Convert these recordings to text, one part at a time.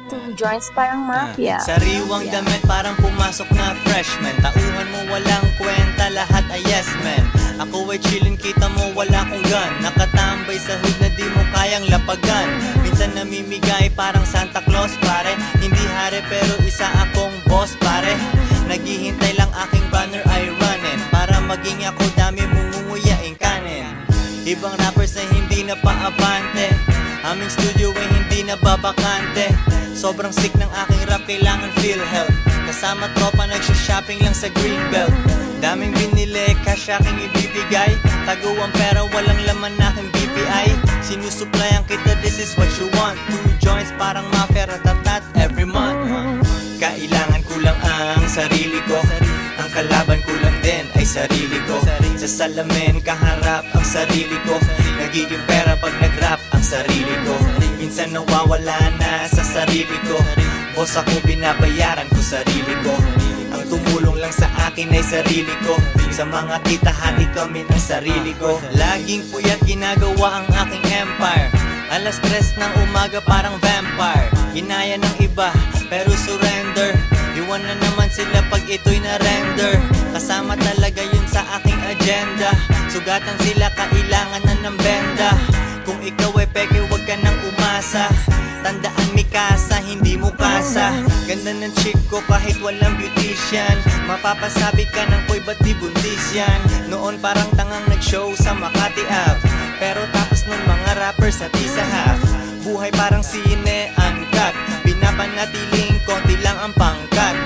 2 joints parang mafia. Sariwang damit parang pumasok na freshman. Tauhan mo walang kwenta, lahat ay yes men. Ako ay chillin, kita mo wala kong gun. Nakatambay sa hood na di mo kayang lapagan. Minsan namimigay parang Santa Claus pare. Hindi hari pero isa akong boss pare. Naghihintay lang aking banner ay runnin. Para maging ako dami mungunguyaing kanin. Ibang rappers na hindi na paabante. Aming studio ay hindi na babakante. Sobrang sick ng aking rap, kailangan feel help. Kasama tropa, nagsha-shopping lang sa Greenbelt. Daming binili, cash aking ibibigay. Taguang pera, walang laman aking BPI. Sinusuplayan kita, this is what you want. 2 joints parang mafia, ratatat every month. Kailangan ko lang ang sarili ko. Ang kalaban ko lang din ay sarili ko. Sa salamin, kaharap ang sarili ko. Nagiging pera pag nag-rap ang sarili ko. Minsan nawawala na sa sarili ko. Boss ako, binabayaran ko sarili ko. Ang tumulong lang sa akin ay sarili ko. Sa mga tita, hati kami ng sarili ko. Laging puyat ginagawa ang aking empire. Alas 3 ng umaga parang vampire. Ginaya ng iba pero surrender. Iwan na naman sila pag ito'y na-render. Kasama talaga yun sa aking agenda. Sugatan sila, kailangan na ng benda. Kung ikaw ay peke, wag ka nang umasa. Tandaan Mikasa, hindi mo kasa. Ganda ng chick ko kahit walang beautician. Mapapasabi ka ng koy ba't di buntis yan. Noon parang tangang nag-show sa Makati Ave. Pero tapos nun mga rappers at isa half. Buhay parang sine, uncut. Pinapanatiling konti lang ang pangkat.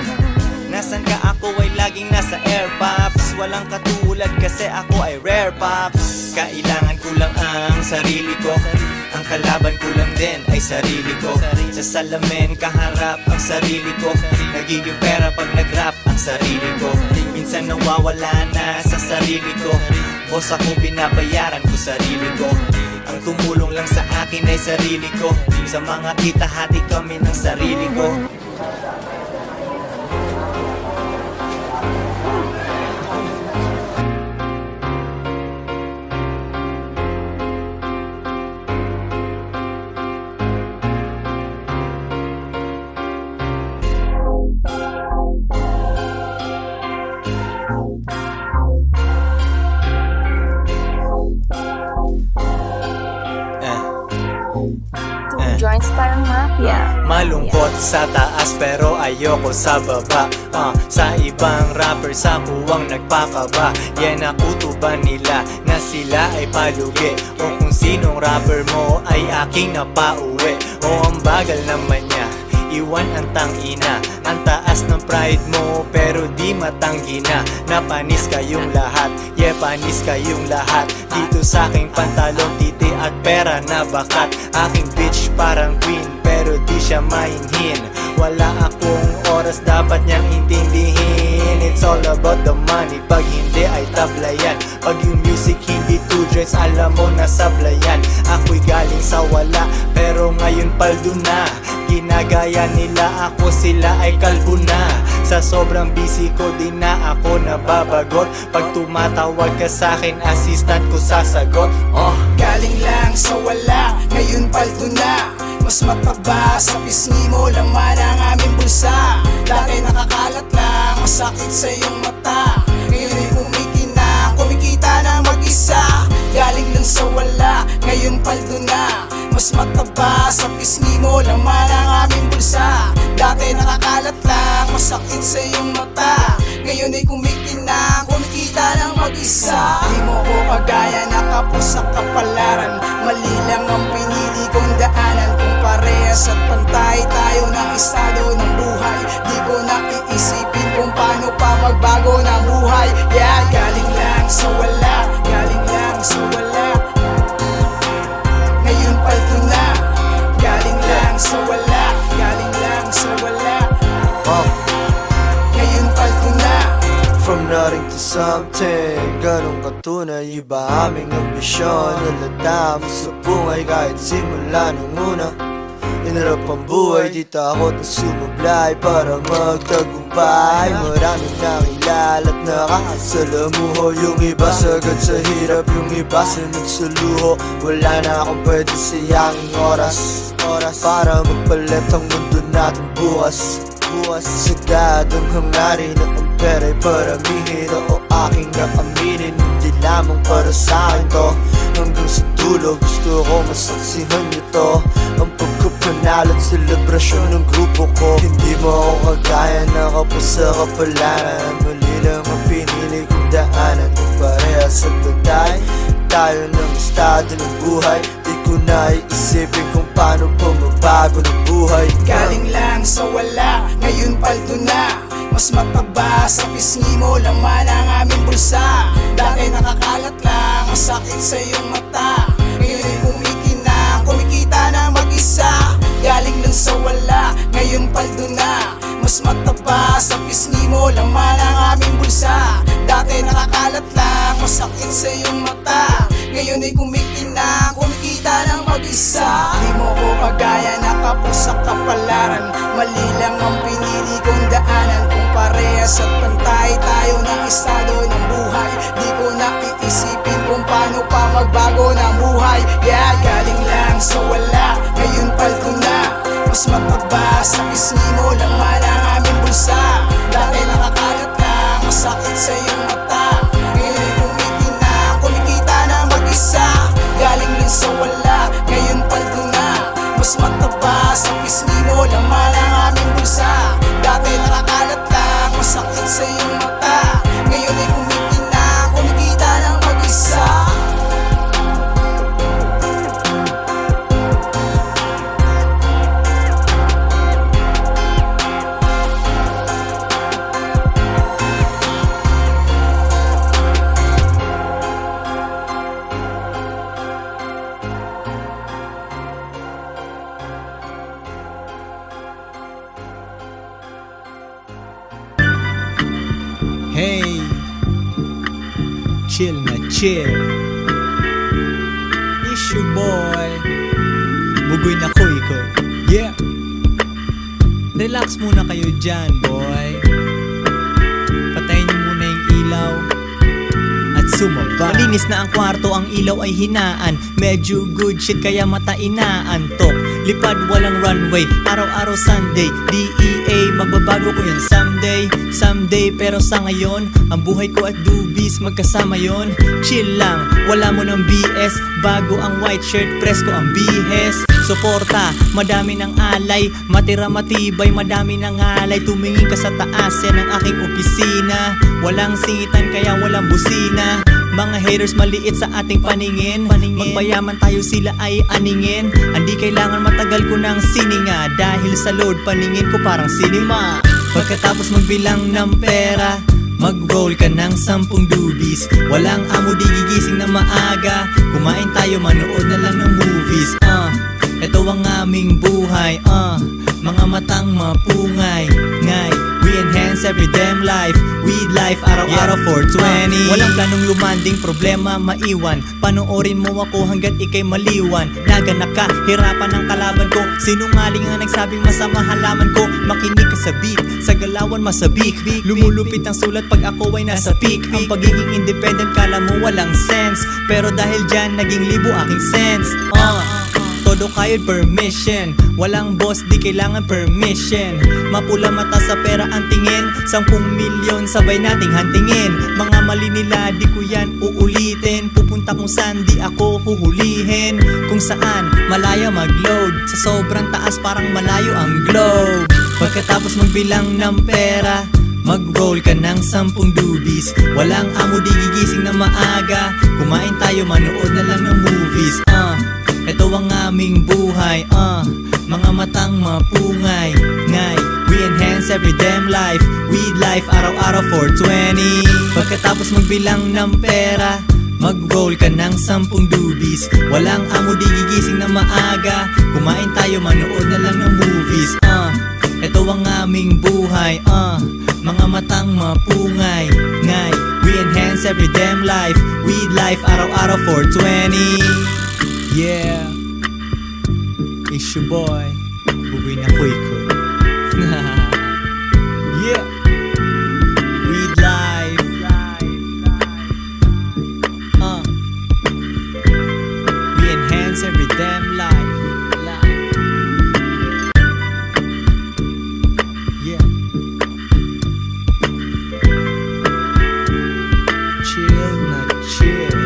Nasan ka, ako ay laging nasa air pops. Walang katulad kasi ako ay rare pops. Kailangan ko lang ang sarili ko. Ang kalaban ko lang din ay sarili ko. Sa salamin, kaharap ang sarili ko. Nagiging pera pag nag-rap ang sarili ko. Minsan nawawala na sa sarili ko. Boss ako, binabayaran ko sarili ko. Ang tumulong lang sa akin ay sarili ko. Sa mga kita, hati kami ng sarili ko. Joints parang mafia. Malungkot sa taas pero ayoko sa baba. Sa ibang rappers ako ang nagpakaba. Yan nakutuban nila na sila ay palugi. O kung sinong rapper mo ay aking napauwi. O ang bagal naman niya, iwan ang tangina. Ang taas ng pride mo pero di matanggi na. Napanis kayong lahat, yeah panis kayong lahat. Dito sa aking pantalon, titi at pera na bakat. Aking bitch parang queen pero di siya mainhin. Wala akong oras, dapat niyang intindihin. It's all about the money, pag hindi ay tablayan. Pag yung music hindi 2 joints, alam mo na sablayan. Ako'y galing sa wala pero ngayon paldo na. Ginagaya nila ako, sila ay kalbo na. Sa sobrang busy ko, di na ako nababagot. Pag tumatawag ka sa'kin, assistant ko sasagot. Galing lang sa wala, ngayon paldo na. Mas mataba sa pisngi mo, laman ang aming bulsa. Dati nakakalat lang, masakit sa iyong mata. Ngayon ay kumikita na mag-isa. Galing lang sa wala, ngayon paldo na. Mas mataba sa pisngi mo, laman ang aming bulsa. Dati nakakalat lang, masakit sa iyong mata. Ngayon ay kumikita ng mag-isa. Di mo ko kagaya, nakapos sa kapalaran. Mali lang ang pinili kong daanan. Kung parehas at pantay tayo ng estado ng buhay, di ko na iisipin kung paano pa magbago ng buhay. Yeah, galing lang sa wala, galing lang sa wala. Ngayon paldo na, galing lang sa wala, galing lang sa wala. Ngayon paldo na. From nothing to something, ganun katunay. Iba aming ambisyon, nalata mo sa buhay kahit simula nung una. Inarap ang buhay, di takot na sumablay para magtagumpay. Maraming nakilala at nakakasalamuho. Yung iba sagad sa hirap, yung iba sunod sa luho. Wala na akong pwede sayangin oras para magpalit ang mundo natin bukas. Sagadong hangarin na ang pera'y paramihin. O aking naaminin, hindi lamang para sa akin to. Hanggang sa dulo gusto ko masaksihan nito ang pagkapanalo at selebrasyon ng grupo ko. Hindi mo ako kagaya nakapos sa kapalaran. Mali lang ang pinili kong daanan. Kung parehas at batay tayo ng estado ng buhay, di ko na iisipin kung paano pumabago ng buhay. Galing lang sa wala, ngayon paldo na. Mas mataba sa pisngi mo, laman ang aming bulsa. Dati nakakalat lang, masakit sa iyong mata. Ngayon ay kumikinang, kumikita na mag-isa. Galing lang sa wala, ngayon paldo na. Mas mataba sa pisngi mo, laman ang aming bulsa. Dati nakakalat lang, masakit sa iyong mata. Ngayon ay kumikinang, kumikita ng mag-isa. Di mo ko kagaya nakapos sa kapalaran. Mali lang ang pinili kong daanan. Kung parehas at pantay tayo ng estado ng buhay, di ko na iisipin kung paano pa magbago ng buhay. Yeah, galing lang sa wala, ngayon paldo na. Mas mataba sa pisngi mo, laman ang aming bulsa. Dati nakakalat lang, masakit sa iyong mata. Ngayon ay kumikinang, kumikita na mag-isa. Galing lang sa wala, ngayon paldo na. Mas mataba sa pisngi mo, laman ang aming bulsa. Dati nakakalat lang, masakit sa iyong mata. Ngayon ay kumikinang, kumikita na mag-isa. Hey, chill na chill. It's your boy Bugoy na Koy ko. Yeah. Relax muna kayo dyan, boy. Patayin niyo muna yung ilaw at sumaba. Malinis na ang kwarto, ang ilaw ay hinaan. Medyo good shit kaya mata inaantok. Lipad walang runway, araw-araw Sunday. DEA, magbabago ko yun someday. Pero sa ngayon, ang buhay ko at dubis magkasama yon. Chill lang, wala mo ng BS. Bago ang white shirt, presko ang bihes. Suporta, madami ng alay. Matira matibay, madami ng alay. Tumingin ka sa taas, yan ang aking opisina. Walang singitan kaya walang busina. Mga haters maliit sa ating paningin. Magpayaman tayo sila ay aningin. Hindi kailangan matagal ko ng sininga. Dahil sa load paningin ko parang cinema. Pagkatapos magbilang ng pera, mag-roll ka ng 10 dubis. Walang amo di gigising na maaga. Kumain tayo, manood na lang ng movies. Ito ang aming buhay. Mga matang mapungay. We enhance every damn life. Weed life, araw-araw 420. Walang planong lumanding, problema maiwan. Panoorin mo ako hanggat ikay maliwan. Naganak ka, hirapan ng kalaban ko. Sinungaling ang nagsabing masama halaman ko. Makinig ka sa beat, sa galawan masabik. Lumulupit ang sulat pag ako ay nasa peak. Ang pagiging independent kala mo walang sense, pero dahil dyan naging libo aking sense. Todo kayod permission. Walang boss, di kailangan permission. Mapula mata sa pera ang tingin. 10 milyon sabay nating hantingin. Mga mali nila, di ko yan uulitin. Pupunta kung saan di ako huhulihin. Kung saan, malaya mag-load. Sa sobrang taas parang malayo ang globe. Pagkatapos magbilang ng pera, mag-roll ka ng 10 dubis. Walang amo di gigising na maaga. Kumain tayo, manood na lang ng movies. Ito ang aming buhay, mga matang mapungay. We enhance every damn life. Weed life, araw-araw 420. Pagkatapos magbilang ng pera, mag-roll ka ng 10 dubis. Walang amo di gigising na maaga. Kumain tayo, manood na lang ng movies. Ito ang aming buhay, mga matang mapungay. We enhance every damn life. Weed life, araw-araw 420. Yeah, it's your boy Bugoy na puy ko. Yeah. Weed life. We enhance every damn life. Yeah. Chill na chill.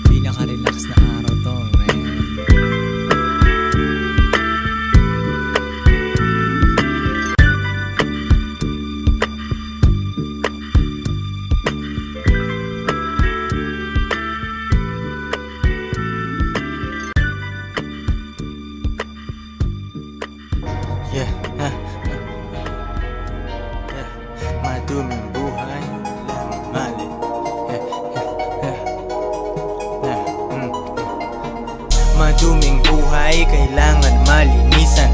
Pinaka-relax na araw to, man. Yeah, yeah, maduming buhay, mali. Maduming buhay, kailangan malinisan.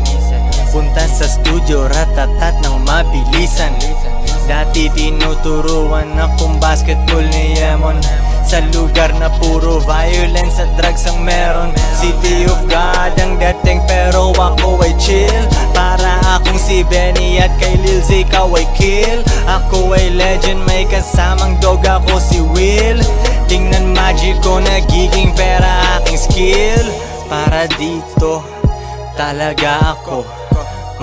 Punta sa studio, ratatat ng mabilisan. Dati tinuturuan akong basketball ni Yemon. Sa lugar na puro violence at drugs ang meron. City of God ang dating pero ako ay chill. Para akong si Benny at kay Lil Z ikaw ay kill. Ako ay legend, may kasamang dog ako si Will. Tingnan magic ko, nagiging pera aking skill. Para dito talaga ako,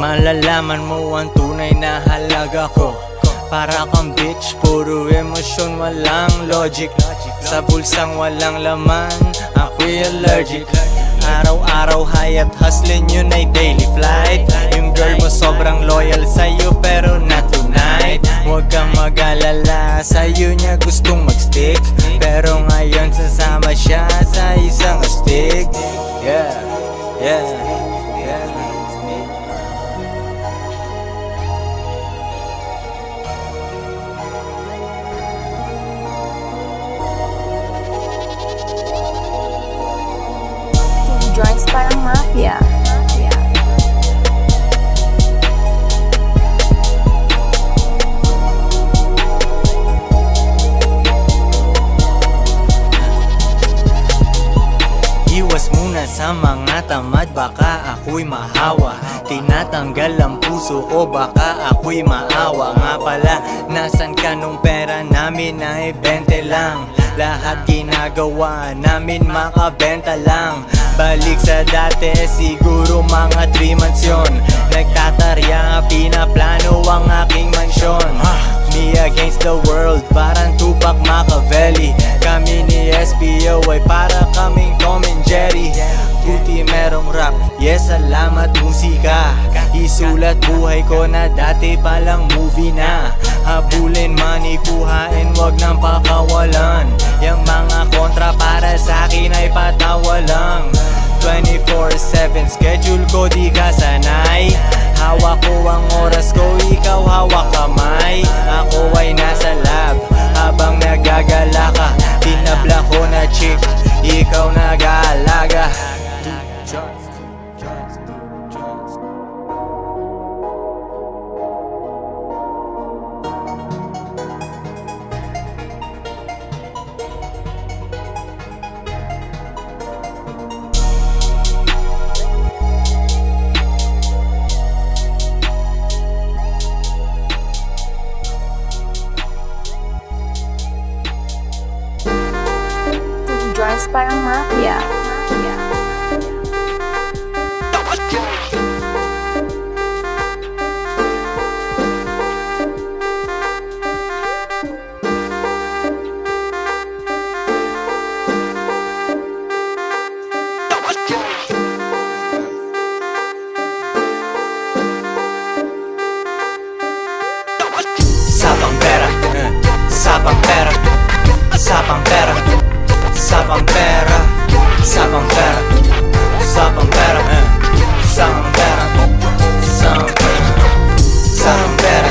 malalaman mo ang tunay na halaga ko. Para kang bitch, puro emosyon, walang logic. Sa bulsang walang laman, ako'y allergic. Araw-araw high at hustling, yun ay daily flight. Yung girl mo sobrang loyal sa'yo pero not tonight. Huwag kang mag-alala, sa'yo niya gustong mag-stick. Pero ngayon sasama siya sa isang astig. Yeah, yeah, yeah. Joints parang mafia. Iwas muna sa mga tamad, baka ako'y mahawa. Tinatanggal ang puso ko, baka ako'y maawa. Nga pala, nasan ka nung pera namin ay 20 lang. Lahat ginagawa namin makabenta lang. Balik sa dati, siguro mga 3 months yun. Nagtatarya, pinaplano ang aking mansyon. Me against the world, parang Tupac Machiavelli. Kami ni SPO ay para kaming Tom and Jerry. Buti merong rap, yes salamat musika. Isulat buhay ko na dati palang movie na. Habulin money, kuhain, wag nang pakawalan. Yang mga kontra para sa akin ay patawa lang. 24/7 schedule ko, di ka sanay. Hawak ko ang oras ko, ikaw hawak kamay. Ako ay nasa lab, habang nagagala ka. Tinabla ko na chick, ikaw nag-aalaga. Joints parang mafia. Sapang pera, sapang pera, sapang pera, sapang pera, sapang pera, sapang pera, sapang pera, sapang pera,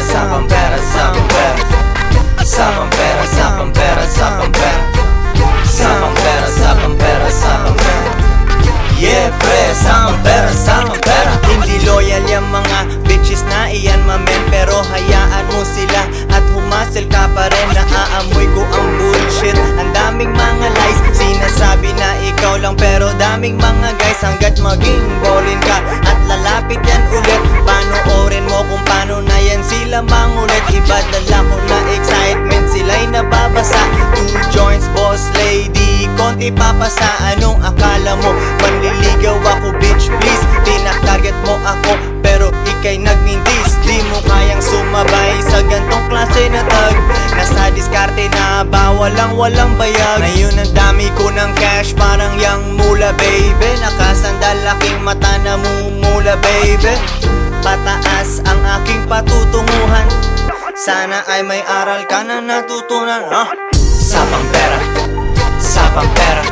sapang pera, sapang pera, sapang pera, sapang pera, sapang pera, sapang pera, sapang pera, sapang pera. Yeah, pre, sapang pera, sapang pera. Hindi loyal yung mga bitches na iyan mamen, pero hayaan mo sila at humasel ka pa rin. Naaamoy ko ang bullshit, ang daming mga lies. Sinasabi na ikaw lang pero daming mga guys ang maging ballin ka at lalapit yan ulit. Panoorin mo kung paano na yan sila mangulit. Ibadala ko na excitement, sila'y nababasa. 2 joints, boss lady, konti papasa. Anong akala mo? Panliligaw ako, bitch please. Tinatarget mo ako, pero ikay nagmindis. Di mo kayang sumabay sa gantong klase na tag. Nasa diskarte na ba, walang bayag. Ngayon ang dami ko ng cash, parang yang mula baby. Nakasandal aking mata na mumula baby. Pataas ang aking patutunguhan, sana ay may aral ka na natutunan. Sapang pera, sapang pera,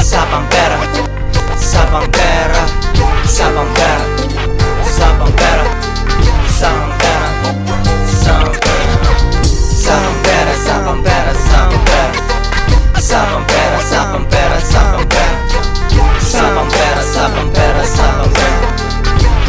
sapang pera, sapang pera, sapang pera, sapang pera, sapang pera, sapang pera, sapang pera, sapang pera, sapang pera, sapang pera, sapang pera, sapang pera, sapang pera, sapang pera, sapang pera.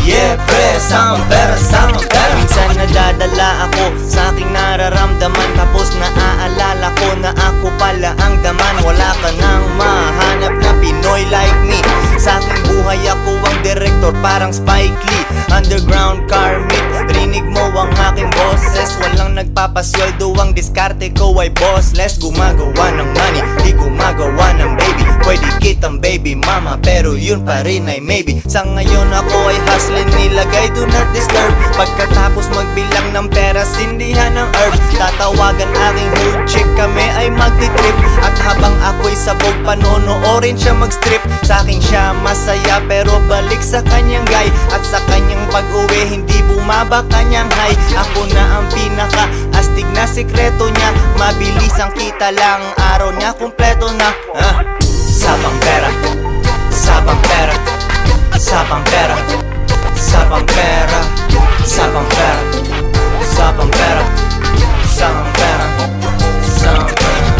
Yeah, pre, sapang pera, sapang pera. Minsan nadadala ako sa aking nararamdaman, tapos naaalala ko na ako pala ang daman. Wala ka nang mahanap na Pinoy like me. Sa aking buhay ako ang director, parang Spike Lee. Underground car meet, rinig mo ang aking boses. Walang nagpapasweldo, ang diskarte ko ay bossless. Gumagawa ng money, di gumagawa ng baby. Pwede kitang baby mama, pero yun pa rin ay maybe. Sa ngayon ako ay hustling, nilagay do not disturb. Pagkatapos magbilang ng pera, sindihan ng herb. Tatawagan aking hood chick, kami ay magtitrip. At habang ako'y sabog, panonoorin siya magstrip. Sa akin siya masaya, pero balik sa kanyang guy. At sa kanyang pag-uwi, hindi bumaba kanyang high. Ako na ang pinaka-astig na sikreto niya. Mabilis ang kita lang, araw niya kumpleto na. Sapang pera, sapang pera, sapang pera, sapang pera, sapang pera, sapang pera, sapang pera, sapang pera,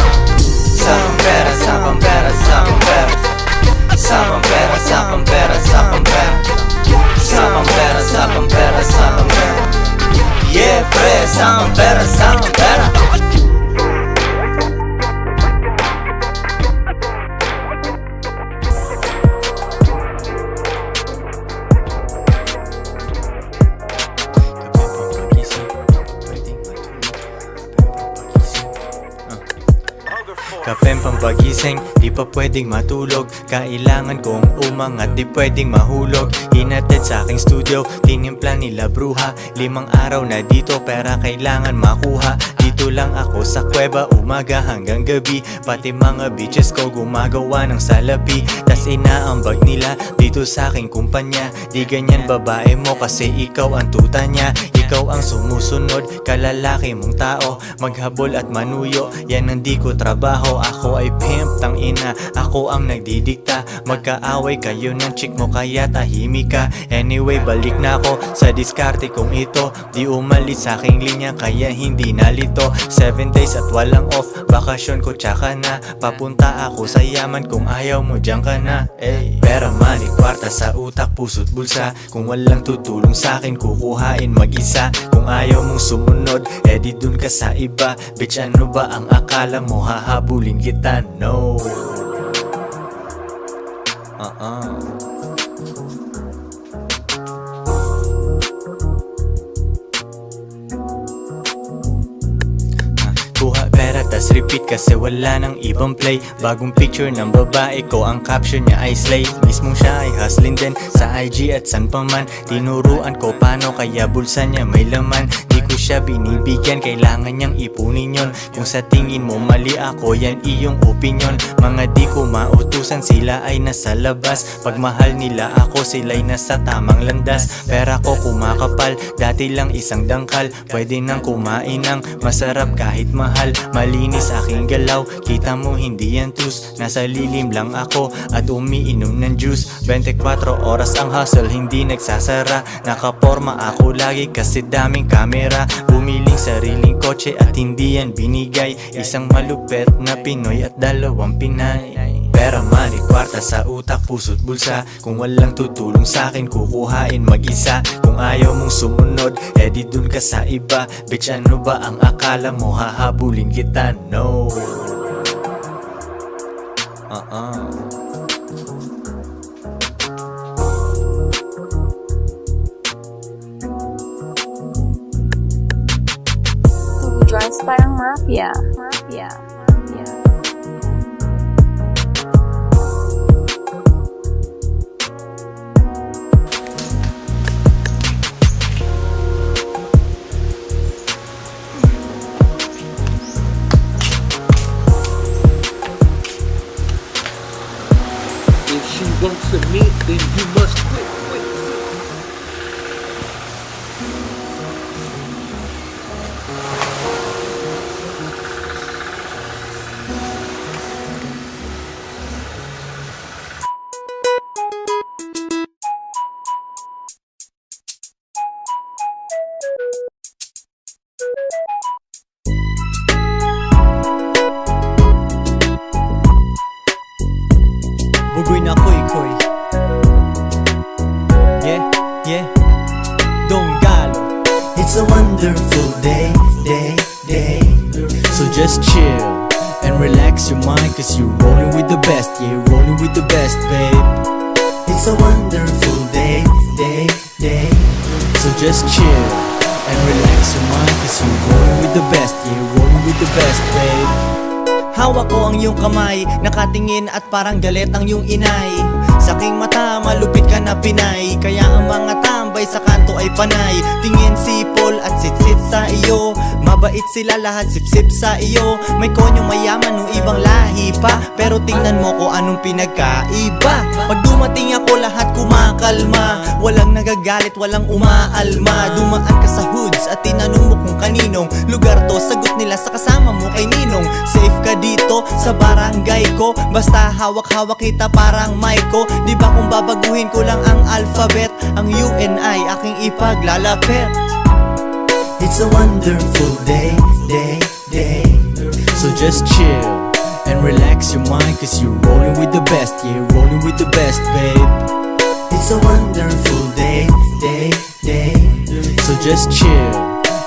sapang pera, sapang pera, sapang pera, sapang pera, sapang pera, sapang pera, sapang pera, sapang pera, sapang pera. Yeah, pre, sapang pera, sapang pera. Kapeng pampagising, di pa pwedeng matulog. Kailangan kong umangat, di pwedeng mahulog. Hinatid sa aking studio, tinimpla nila bruha. 5 araw na dito, pera kailangan makuha. Dito lang ako sa kuweba, umaga hanggang gabi. Pati mga bitches ko gumagawa ng salapi. Tas inaambag nila dito sa aking kumpanya. Di ganyan babae mo kasi ikaw ang tuta niya. Ikaw ang sumusunod, kalalaki mong tao. Maghabol at manuyo, yan ang di ko trabaho. Ako ay pimp, tang ina, ako ang nagdidikta. Magkaaway kayo ng chick mo kaya tahimik ka. Anyway, balik na ako sa diskarte kong ito. Di umalis sa aking linya kaya hindi nalito. 7 days at walang off, bakasyon ko tsaka na. Papunta ako sa yaman, kung ayaw mo dyan ka na. Pera, money, kwarta sa utak, puso't bulsa. Kung walang tutulong sa akin, kukuhain mag-isa. Kung ayaw mong sumunod, di dun ka sa iba. Bitch, ano ba ang akala mo, hahabulin kita? No. Kuha pera tas repeat kasi wala nang ibang play. Bagong picture ng babae ko, ang caption niya ay slay. Mismong siya ay hustling din sa IG at san pa man. Tinuruan ko paano kaya bulsa niya may laman. Di ko siya binibigyan, kailangan niyang ipunin yon. Kung sa tingin mo mali ako, yan iyong opinion. Mga di ko mautusan, sila ay nasa labas. Pag mahal nila ako, sila'y nasa tamang landas. Pera ko kumakapal, dati lang isang dangkal. Pwede nang kumain ng masarap kahit mahal. Malinis aking galaw, kita mo hindi yan tus. Nasa lilim lang ako at umiinom ng juice. 24 oras ang hustle, hindi nagsasara. Nakaporma ako lagi kasi daming kamera. Bumiling sariling kotse at hindi yan binigay. Isang malupet na Pinoy at 2 Pinay. Pera, money, kwarta sa utak, puso't bulsa. Kung walang tutulong sa akin, kukuhain mag-isa. Kung ayaw mong sumunod, di dun ka sa iba. Bitch, ano ba ang akala mo, hahabulin kita? No. Mafia. If she won't submit, then you must quit. Bugoy na koy. Yeah, Donggalo. It's a wonderful day. So just chill and relax your mind, cause you're rolling with the best. Yeah, rolling with the best, babe. It's a wonderful day. So just chill and relax your mind, cause you're rolling with the best. Yeah, rolling with the best, babe. Hawak ko ang iyong kamay, nakatingin at parang galit ang iyong inay. Sa aking mata, malupit ka na Pinay, kaya ang mga tambay sa kanto ay panay. Tingin sipol at sitsit sa iyo, mabait sila lahat sipsip sa iyo. May konyong mayaman o ibang lahi pa, pero tingnan mo ko anong pinagkaiba. Pag dumating ako lahat kumakalma, walang nagagalit, walang umaalma. Dumaan ka sa hoods at tinanong mo kung kaninong lugar to, sagot nila sa kasama mo kay Ninong. Safe ka dito sa barangay ko, basta hawak-hawak kita parang Maiko. Di ba kung babaguhin ko lang ang alphabet, ang U and I aking ipaglalapit. It's a wonderful day. So just chill and relax your mind, cause you're rolling with the best. Yeah, rolling with the best, babe. It's a wonderful day. So just chill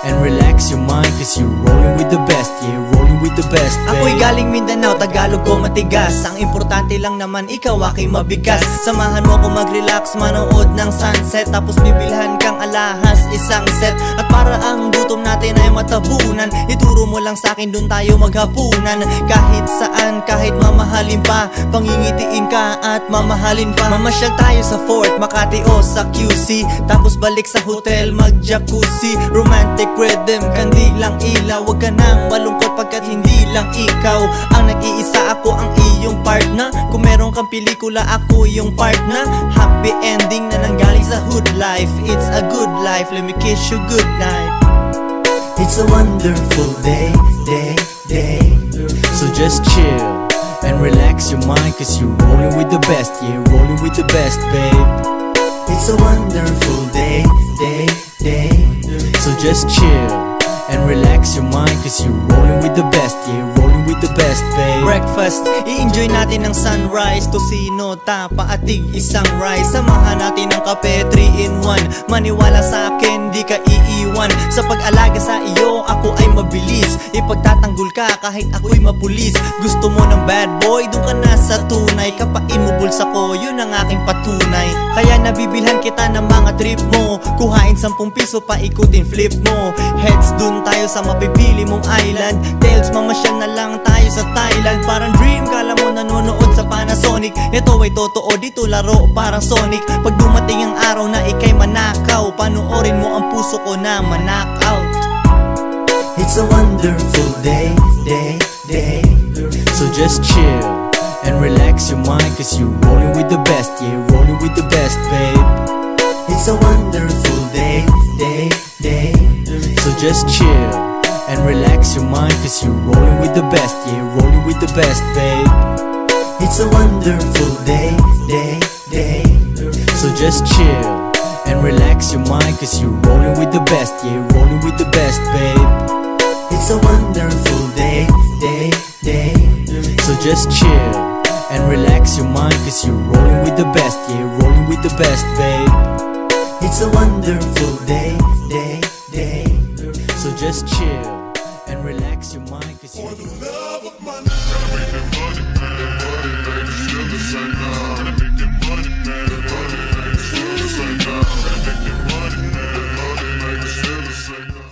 and relax your mind, cause you're rolling with the best. Yeah, rolling with the best, babe. Ako'y galing Mindanao, Tagalog ko matigas. Ang importante lang naman ikaw aking mabigas. Samahan mo ako mag-relax, manood ng sunset, tapos bibilhan kang alahas, isang set. At para ang gutom natin ay matabunan, ituro mo lang sa'kin, dun tayo maghapunan. Kahit saan, kahit mamahalin pa, pangingitiin ka at mamahalin pa. Mamasyal tayo sa Fort Makati o sa QC, tapos balik sa hotel mag-jacuzzi. Romantic rhythm, kandilang ilaw. Huwag ka nang malungkot pagkat hindi lang ikaw ang nag-iisa, ako ang iyong partner. Kung meron kang pelikula, ako yung partner. Happy ending na nanggaling sa hood life. It's a good life, let me kiss you good night. It's a wonderful day. So just chill and relax your mind, cause you're rolling with the best. Yeah, rolling with the best, babe. It's a wonderful day. So just chill and relax your mind, cause you're rolling with the best. Yeah, rolling with the best, babe. Breakfast, i-enjoy natin ang sunrise. Tosino, tapa, atig, isang rice. Samahan natin ang kape, 3-in-1. Maniwala sa akin, di ka iiwan. Sa pag-alaga sa iyo, ako ay mabilis. Ipagtatanggol ka kahit ako'y mapulis. Gusto mo ng bad boy, doon ka na sa tunay. Kapain mo bulsa ko, yun ang aking patunay. Kaya nabibilhan kita ng mga trip mo, kuhain 10 piso, paikutin flip mo. Heads, dun tayo sa mapipili mong island. Tails, mamasyal na lang tayo sa Thailand. Parang dream, kala mo nanonood sa Panasonic. Ito ay totoo, dito laro parang Sonic. Pag dumating ang araw na ikay manakaw, panoorin mo ang puso ko na manakaw. It's a wonderful day. So just chill and relax your mind, cause you're rolling with the best. Yeah, rolling with the best, babe. It's a wonderful day. So just chill and relax your mind, cause you're rolling with the best. Yeah, rolling with the best, babe. It's a wonderful day. So just chill and relax your mind, cause you're rolling with the best. Yeah, rolling with the best, babe. It's a wonderful day. So just chill and relax your mind, cause you're rolling with the best. Yeah, rolling with the best, babe. It's a wonderful day. So just chill and relax your mind, cause you're For the love of money, gotta make that money, man. Money, baby, still the same now. Gotta make that money, man. Money, baby, still the same now. Gotta make that money, man. Money, baby, still the same now.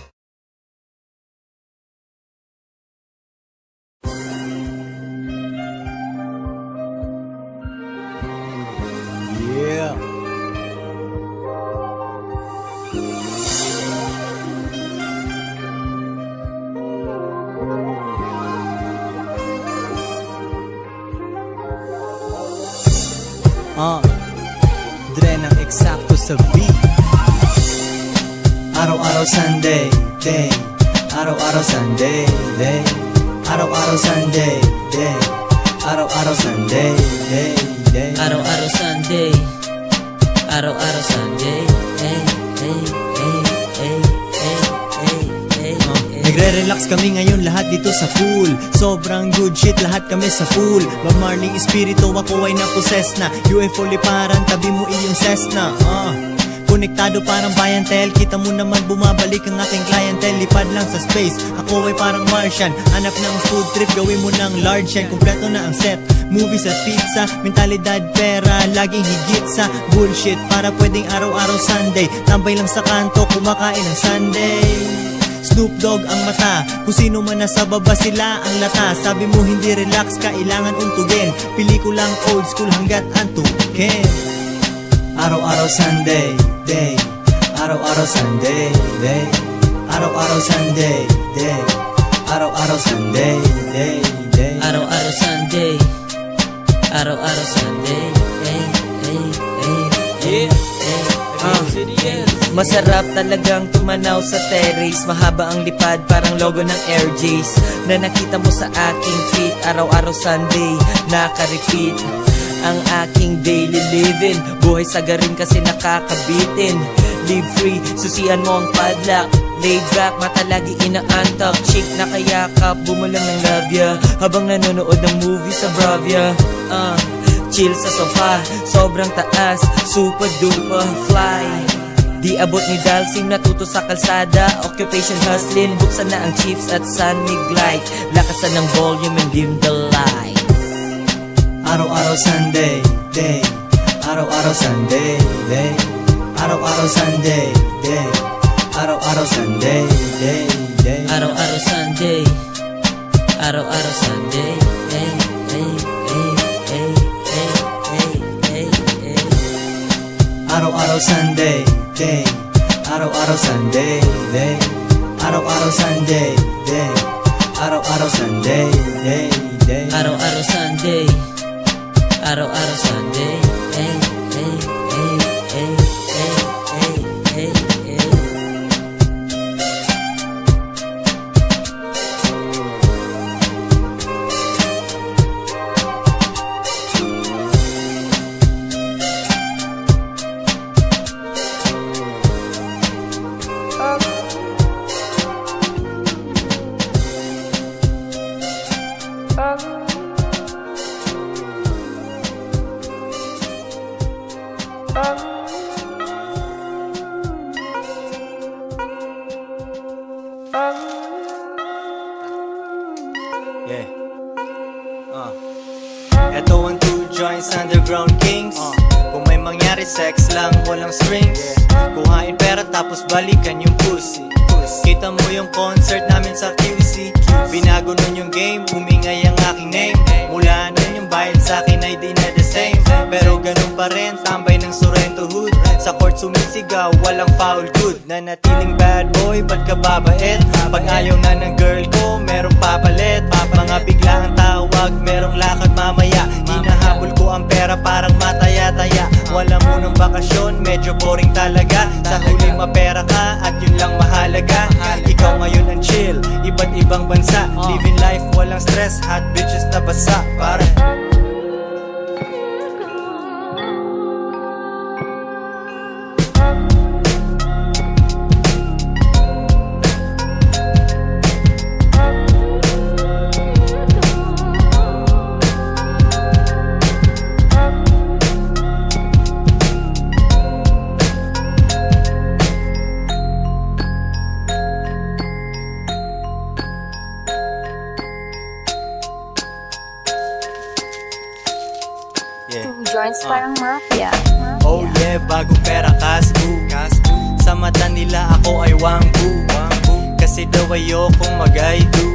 Dre ng eksakto sa beat. Araw-araw Sunday, day. Araw-araw Sunday, day. Araw-araw Sunday, day. Araw-araw Sunday, day, day. Araw-araw Sunday, araw-araw Sunday, hey, hey, hey, hey, hey, hey, hey, hey. Nagre-relax kami ngayon lahat dito sa pool. Sobrang good shit, lahat kami sa pool. Bob Marley espiritu, ako ay naposes na. UFO liparan, tabi mo iyong Cessna. Konektado parang bayantel. Kita mo naman bumabalik ang aking clientele. Lipad lang sa space, ako ay parang Martian. Hanap ng food trip, gawin mo ng large yan. Kompleto na ang set, movies at pizza. Mentalidad pera, laging higit sa bullshit. Para pwedeng araw-araw Sunday, tambay lang sa kanto, kumakain ng Sunday. Snoop Dogg ang mata, kung sino man nasa baba sila ang lata. Sabi mo hindi relax, kailangan untugin. Pelikulang old school hanggat antukin. Araw-araw Sunday, day. Araw-araw Sunday, day. Araw-araw Sunday, day. Araw-araw Sunday, day, day. Araw-araw Sunday, araw-araw Sunday, hey, hey, hey, hey, hey. Masarap talagang tumanaw sa terrace. Mahaba ang lipad, parang logo ng Air J's na nakita mo sa aking feet. Araw-araw Sunday, naka-repeat ang aking daily living. Buhay sagarin kasi nakakabitin. Live free, susian mo ang padlock. Laid back, mata lagi inaantak. Chick na kayakap, bumulang ng labia habang nanonood ng movie sa Bravia. Chill sa sofa, sobrang taas, super duper fly. Di abot ni Dalsim, natuto sa kalsada. Occupation hustling, buksan na ang chips at San Miglite. Lakasan ng volume and dim the light. Araw-araw Sunday, day. Araw-araw Sunday, day. Araw-araw Sunday, day. Araw-araw Sunday, day, day. Araw-araw Sunday, araw-araw Sunday, hey, hey, hey, hey, hey, hey, hey, hey. Araw-araw Sunday, day. Araw-araw Sunday, day. Araw-araw Sunday, day. Araw-araw Sunday, day, day. Araw-araw Sunday, araw-araw Sunday, hey, hey, hey, hey, hey, hey, hey, hey. Yeah. Eto ang 2 joints underground kings. Kung may mangyari sex lang, walang strings. Kuhain pera tapos balikan yung pussy. Kita mo yung concert namin sa QC. Binago nun yung game, umingay ang aking name. Mula nun yung bayad sa akin ay di na the same. Pero ganun pa rin, tambay ng Sorrento hood. Sa court sumisigaw, walang foul good. Nanatiling bad boy, ba't ka babait? Pag ayaw na ng girl ko, merong papalit. Mga biglaang tawag, merong lakad mamaya. Hinahabol ko ang pera parang mataya-taya. Wala munang bakasyon, medyo boring talaga. Sa huli mapera ka at yun lang mahalaga. Ikaw ngayon ang chill, iba't ibang bansa. Living life, walang stress, hot bitches na basa. Para Two joints parang mafia. oh yeah, bagong pera kasbu. Sa mata nila ako ay wangbu. Kasi daw ayokong mag-I do.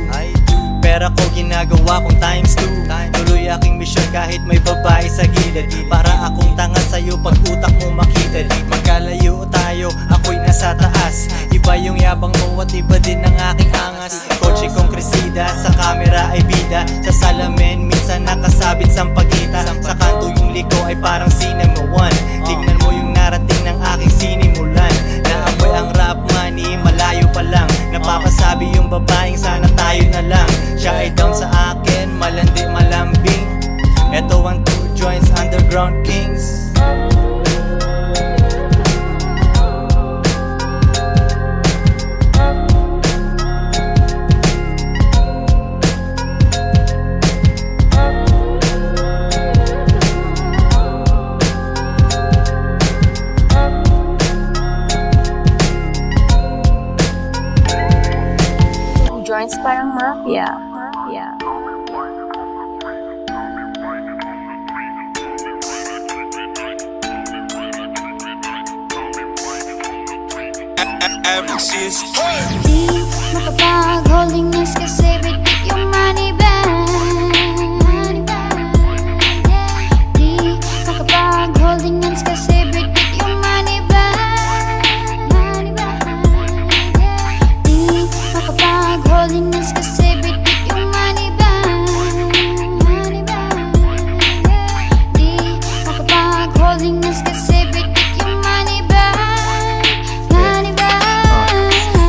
Pera ko ginagawa kong times 2. Tuloy aking misyon kahit may babae sa gilid. Para akong tanga sa'yo pag utak mo makitid. Magkalayo tayo, ako'y nasa taas. Iba yung yabang mo at iba din ang aking angas. Kotse kong kresida, sa camera ay bida. Sa salamin minsan nakasabit sa pagita. Sa kanto yung liko ay parang sina Mafia. Mafia. Di makapag-holding hands kasi bitit yung money bag. Di makapag-holding hands kasi bitit yung money bag. Di makapag-holding hands kasi bitit yung money bag. Di makapag-holding hands kasi bitit yung money bag.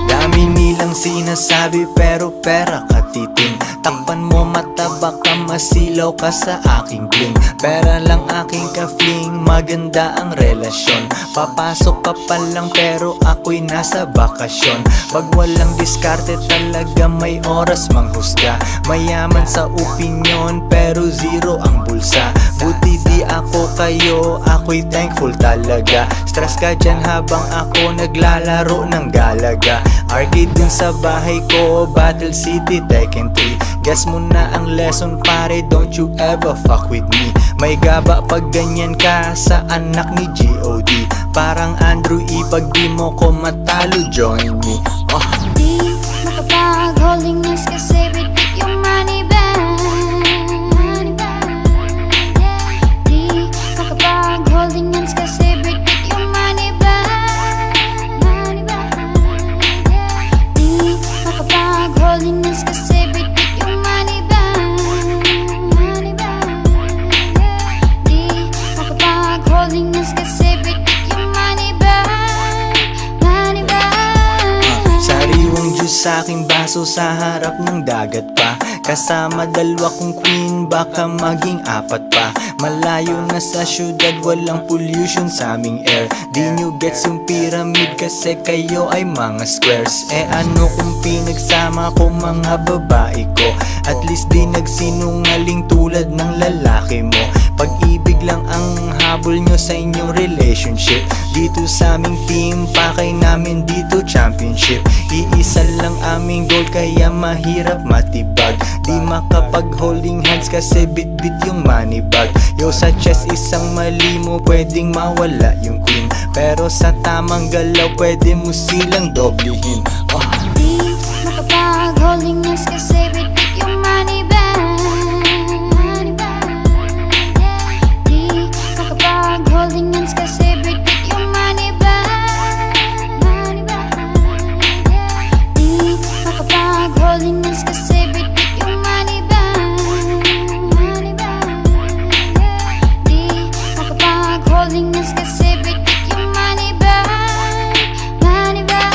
Dami nilang sinasabi pero pera katiting. Takpan mo mata baka masilaw ka sa aking bling. Pera lang aking ka-fling, maganda ang relasyon. Papasok ka pa lang pero ako'y nasa bakasyon. Pag walang diskarte talaga may oras manghusga. Mayaman sa opinyon pero zero ang bulsa. Buti di ako kayo, ako'y thankful talaga. Stress ka dyan habang ako naglalaro ng galaga. Arcade dun sa bahay ko, Battle City, Tekken 3. Guess mo na ang lesson pare, don't you ever fuck with me. May gaba pag ganyan ka sa anak ni G.O.D. Parang Andrew E, pag di mo ko matalo, join me. Di makapag-holding hands kasi bitit yung money bag. Di makapag-holding hands kasi bitit yung money bag. Di makapag-holding hands kasi bitit yung money bag. Di makapag-holding hands kasi bitit yung money bag. Sariwang juice sa aking baso sa harap ng dagat pa. Kasama dalawa kong queen, baka maging apat pa. Malayo na sa syudad, walang pollution sa aming air. Di nyo gets yung pyramid kasi kayo ay mga squares. Eh ano kung pinagsama ko mga babae ko? At least di nagsinungaling tulad ng lalaki mo. Pag-ibig lang ang habol nyo sa inyong relationship. Dito sa aming team, pakay namin dito championship. Iisa lang aming goal kaya mahirap matibag. Di makapag-holding hands kasi bit-bit yung money bag. Yo sa chest isang mali mo pwedeng mawala yung queen. Pero sa tamang galaw pwede mo silang doblehin. Di makapag-holding hands kasi bitit yung money bag. Di makapag-holding hands kasi bitit yung money bag. Di makapag-holding hands kasi bitit yung money bag. Di makapag-holding hands kasi bitit yung money bag. Money bag.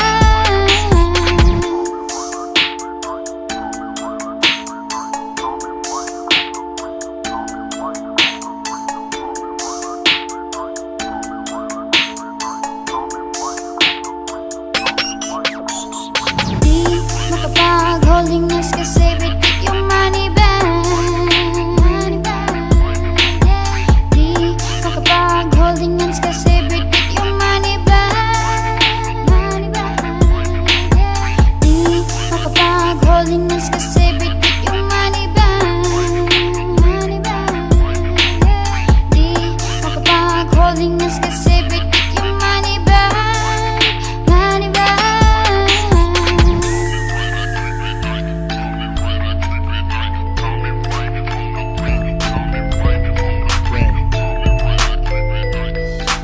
Di makapag-holding hands kasi bitit yung money bag. Di makapag-holding hands kasi bitit yung money bag. Di makapag-holding hands kasi bitit yung money bag. Di makapag-holding hands kasi bitit yung money bag. Money bag.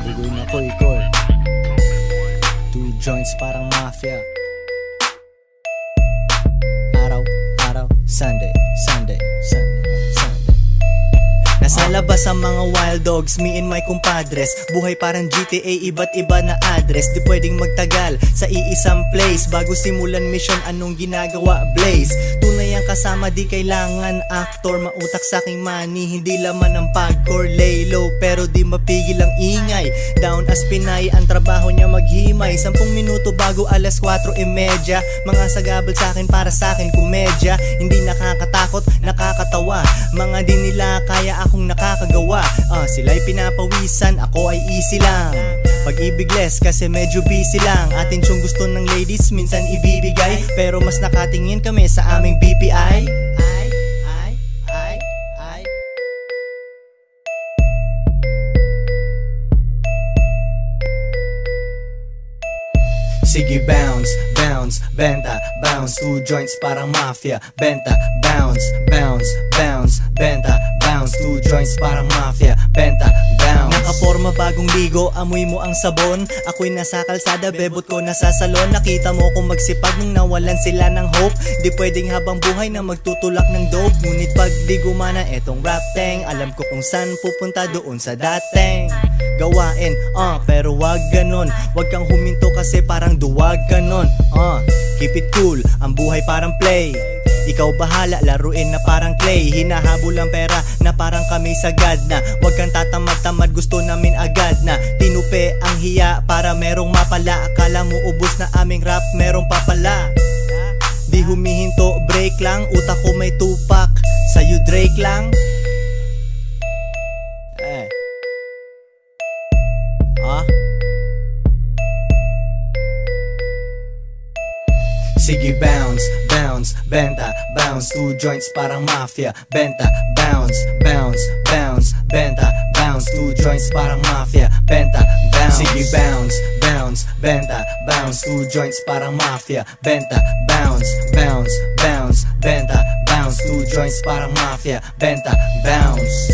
Bugoy na ko ikol. 2 joints parang mafia. Araw, araw, Sunday, Sunday, Sunday, Sunday. Nasa labas ang mga wild dogs, me and my compadres. Buhay parang GTA, iba't iba na address. Di pwedeng magtagal sa iisang place. Bago simulan mission, anong ginagawa Blaze? Tunay ang kasama, di kailangan actor. Mautak sa aking money, hindi laman ang pagcore. Lay low, pero di mapigil ang ingay. Down as Pinay, ang trabaho niya maghimay. 10 minuto bago alas 4:30. Mga sagabal sa akin, para sa akin komedya. Hindi nakakatakot, nakakatawa. Mga di nila kaya akong nakakagawa. Sila'y pinapawisan, ako ay easy lang. Pag-ibig less kasi medyo busy lang. Atin siyang gusto ng ladies minsan ibibigay, pero mas nakatingin kami sa aming BPI. Sige bounce, bounce, benta, bounce 2 joints parang mafia. Benta, bounce, bounce, bounce, benta, bounce 2 joints parang mafia. Benta, bounce. Nakaporma bagong ligo, amoy mo ang sabon. Ako'y nasa kalsada, bebot ko nasa salon. Nakita mo kung magsipag nung nawalan sila ng hope. Di pwedeng habang buhay na magtutulak ng dope. Ngunit pag di gumana etong rap thing, alam ko kung saan pupunta, doon sa dating gawain, pero wag ganon. Wag kang huminto kasi parang duwag ka nun. Keep it cool, ang buhay parang play. Ikaw bahala, laruin na parang clay. Hinahabol ang pera na parang kami sagad na. Wag kang tatamad-tamad, gusto namin agad na. Tinupe ang hiya para merong mapala. Akala mo ubos na aming rap, merong papala. Di humihinto, break lang. Utak ko may tupak, sa'yo Drake lang. Sige bounce, bounce, benta, bounce 2 joints parang mafia. Benta, bounce, bounce, bounce, benta, bounce 2 joints parang mafia. Benta, bounce. Sige bounce, bounce, benta, bounce 2 joints parang mafia. Benta, bounce, bounce, bounce, benta, bounce 2 joints parang mafia. Benta, bounce.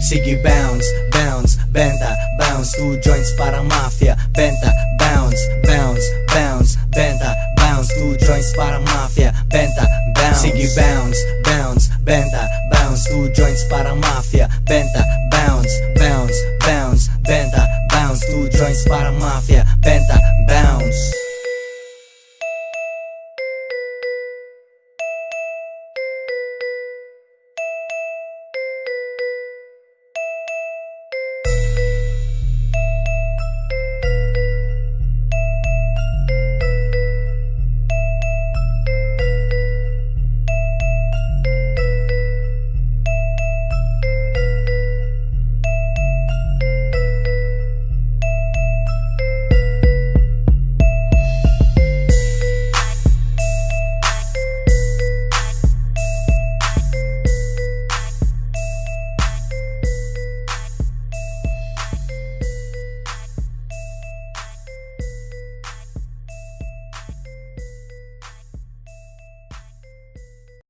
Sige bounce, bounce, benta, bounce 2 joints parang mafia. Benta, bounce, bounce, bounce, benta, bounce 2 joints parang mafia. Benta, bounce. Sige bounce, bounce, benta, bounce 2 joints parang mafia. Benta, bounce, bounce, bounce, benta, bounce 2 joints parang mafia. Benta, bounce.